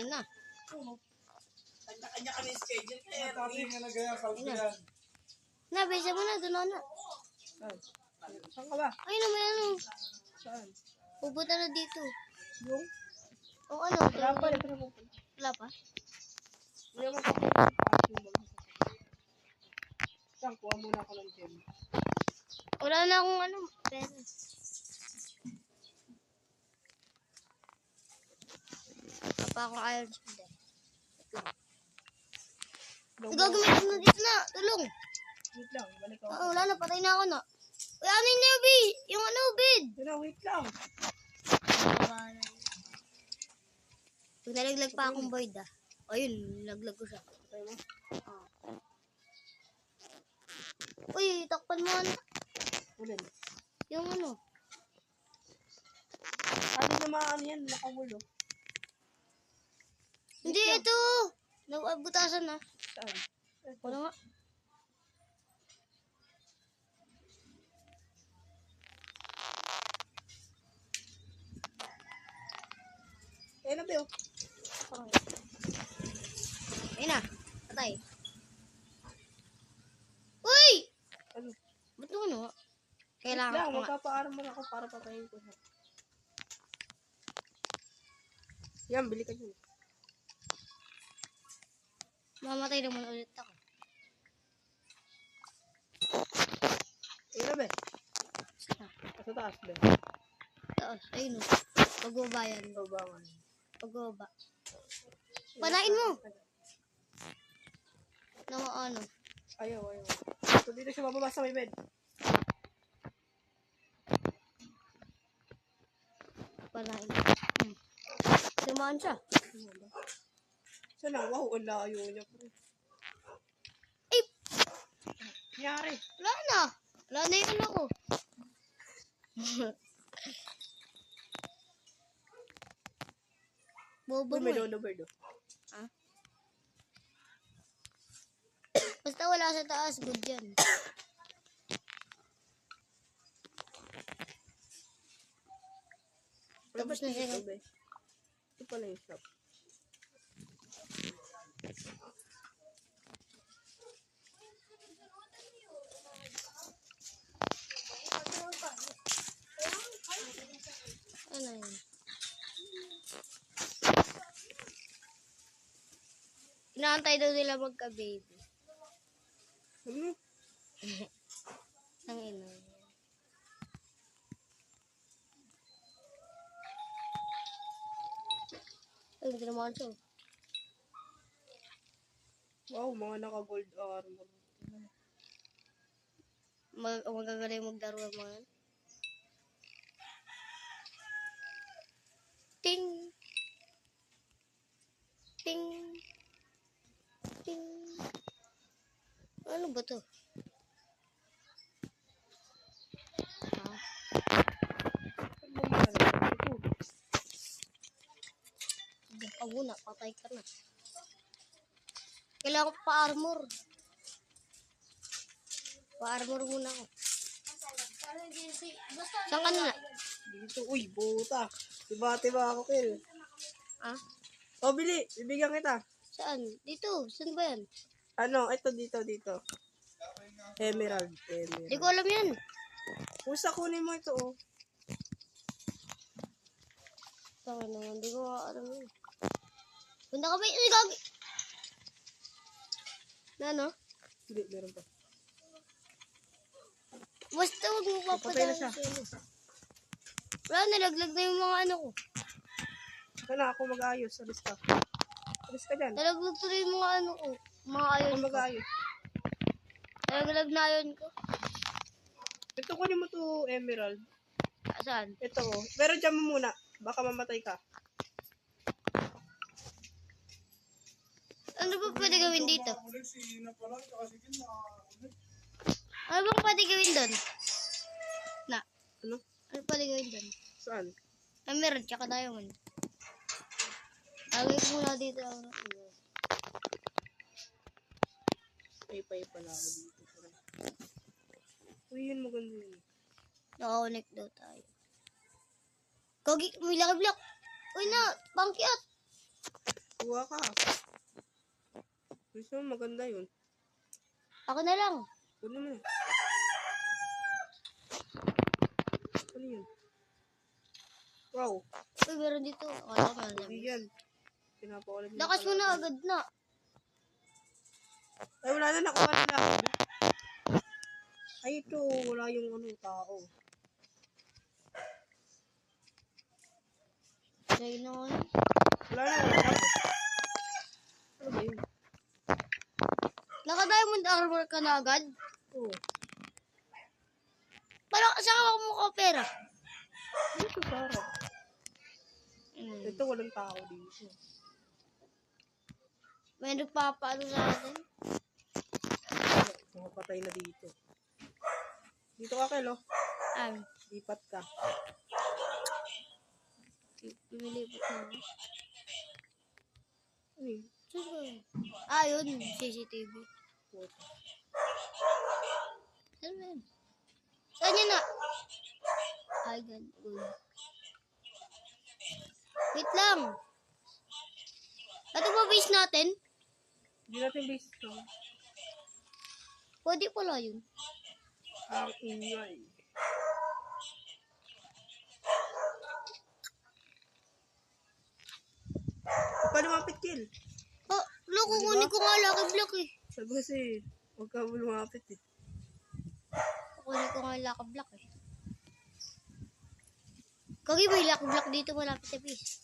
Ina. Kanya-kanya kami schedule kaya Na, bisa mo na, doon na. Saan ka ba? Ay, na may ano. Saan? Pupunta na dito. Yung? O ano? Wala pa, ito na pupunta. Wala pa? Hindi naman pa. Saan? Kuha muna ako ng gem. Wala na akong ano. Pera. Papa akong iron sword. Gagamitin na dito na. Tulong. Wait lang, balik ako. Oo, wala na. Patay na ako na. Uy, ano yung nubi? Yung ano, bid? Pero wait lang. Pag nalaglag pa akong void ah. O yun, nalaglag ko siya. Patay mo? Uy, takpan mo ano. Ulan. Yung ano. Ano na maano yan? Nakamulo. Hindi, ito. Nabutasan na. Saan? Wala nga. Eh, na ba yun? Ayun na. Patay. Uy! Ano? Ba't yung ano? Wait Kailangan lang, ko nga. magpapaaram mo na ako para patayin ko siya. Yan, bili ka dyan. Mamatay naman ulit ako. Eh, na ba? Sa taas ba? Taas. Ayun o. Pagbaba yan. Babangan. Pagbaba. Panain mo! Na ano. Ayaw. So, dito siya mababa sa may bed. Panain. Sumaan siya. Saan na? Wow, ang layo niya. Ay! Nangyari. Wala na. Wala na yung ano ko. Bobo Uy, mo may eh. lolo bird oh. Ha? Basta wala sa taas, good yan. Tapos na siya. Ito pala yung shop. Ano yun? Inaantay daw nila magka-baby. Ano? Ang ina. Ay, hindi naman siya. Wow, mga naka-gold armor. Magagaling maglaro ng mga yan. Ting! Ting! Ting! Ano ba to? Diyan ka muna, patay ka na. Kailangan ko pa-armor. Pa-armor muna ako. Saan ka na? Dito, uy, buta. Tiba ako, Kel. Ha? O, bili. Bibigyan kita. Saan? Dito. Saan ba yan? Ano, ito dito. Emerald. Hindi ko alam yan. Pusa, kunin mo ito, oh. Saan naman? Hindi ko alam yan. Punta ka ba? Ay, gagi! Na, no? Hindi, meron pa. Basta huwag mo Patay na papatayin siya. siya. Wala, nalaglag na yung mga ano ko. Saka na ako mag-ayos. Alis ka. Alis ka dyan. Nalaglag tuloy yung mga ano ko. Mga ayon Ako ko. mag-ayos. Nalaglag na ayon ko. Ito, kunin mo to emerald. Saan? Ito, oh. Pero dyan mo muna. Baka mamatay ka. Ano ba pwede gawin dito? Ano bang pwede gawin doon? Na? Ano? Ano pwede gawin doon? Saan? Emerald, tsaka diamond. Lagay ko muna dito. Pay pala ako dito. Uy, yun maganda yun. Naka-connect daw tayo. Gogi, may laki block. Uy na, bangkyat. Kuha ka. Gusto mo maganda yun. Ako na lang. Kunin mo. Ano yun? Wow. Uy, meron dito. Akala ko meron. Hindi yan. Pinapakulit mo. Lakas mo na, agad na. Ay, wala na. Nakuha nila. Ay, ito. Wala yung ano, tao. Ayun na nga. Wala na. Wala na. Ano ba yun? Naka-diamond armor ka na agad? Oo. Parang saan ka mukha pera? Dito, para. Ito, walang tao dito. May nagpapaano sa atin? Mga patay na dito. Dito ka, Kel, oh. Lipat ka. Lumilipot na ako. Ano yun? Yun. CCTV. Saan ba yun? Saan yun na? Ay, good. Wait lang. Ito ba base natin? Hindi natin base ito. Pwede pala yun. Ang ingay. Paano lumapit, Kel? Oh, kukunin ko nga lucky block eh. Sabi kasi, huwag ka lumapit eh. Kukunin ko nga lucky block eh. Kagi may lucky block dito malapit sa base.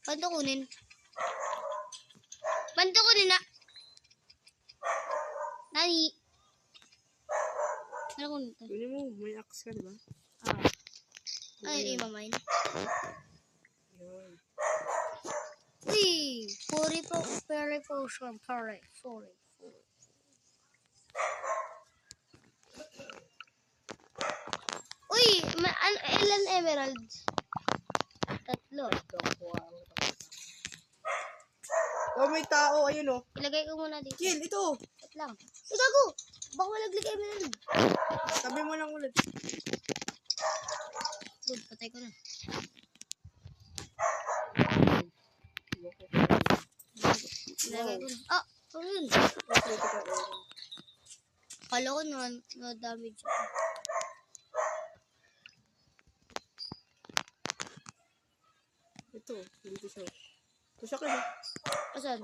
Paano kunin? Paano kunin na? Nani? Ano kunin to? Kunin mo, may axe ka, diba? Ay, imamain. Yan. Uy! Puri potion. Uy! Ilan emeralds? 3. Oh, may tao, ayun oh. Ilagay ko muna dito. Kel, ito. Wait lang. Uy, gago! Baka malaglag emerald. Sabi mo lang ulit. Good, patay ko na. Ilagay ko na. Ano yun? Kala ko na-damage ako. Ito, dito siya. Ito siya, Kel. Asan?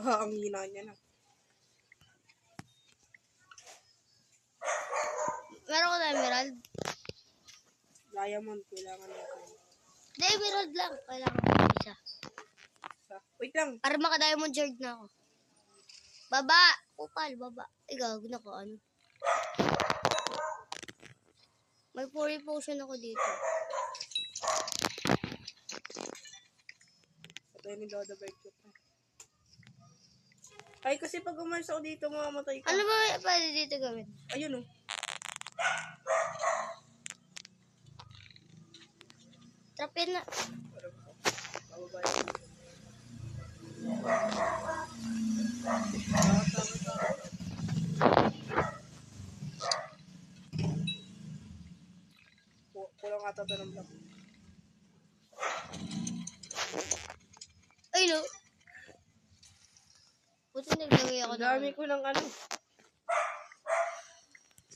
Ang hina niya na. Meron ko na emerald. Diamond, kailangan natin. Hindi, emerald lang. Kailangan ko isa. Wait lang. Para maka-diamond sword na ako. Baba! Upal, baba. Ikaw, na ko ano. May puri potion ako dito. Patay ni Loda Berkut. Ay, kasi pag umalis ako dito, mamamatay ka. Ano ba pwede dito gawin? Ayun oh. Trapin na. Bababa yun. Kulang ata ito ng block. Ay, no. Buti naglagay ako Ang dami ko ng ano.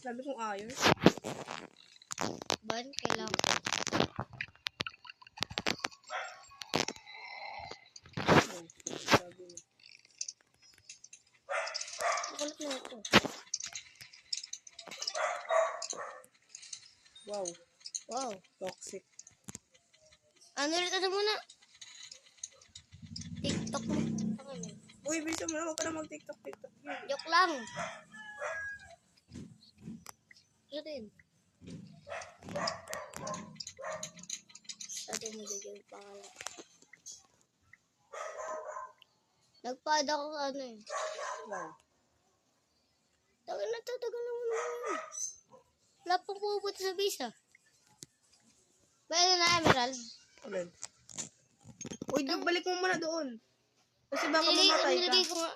Sabi kong iron. ban. Kailangan. Sabi mo. Nakulit na ito. Wow. Wow. Toxic. Ano ulit ito muna? TikTok mo. Ano yun? Uy, bisa mo na. Huwag ka na mag-tiktok. Joke lang. Ito din. Dati mo bigyan yung pangalan. Nagpad ako ano eh. Wow. Tagal na naman. Wala pang pupunta sa visa. Pwede na emerald. Uy, balik mo muna doon. Kasi baka mamatay ka. Nilagay ko nga.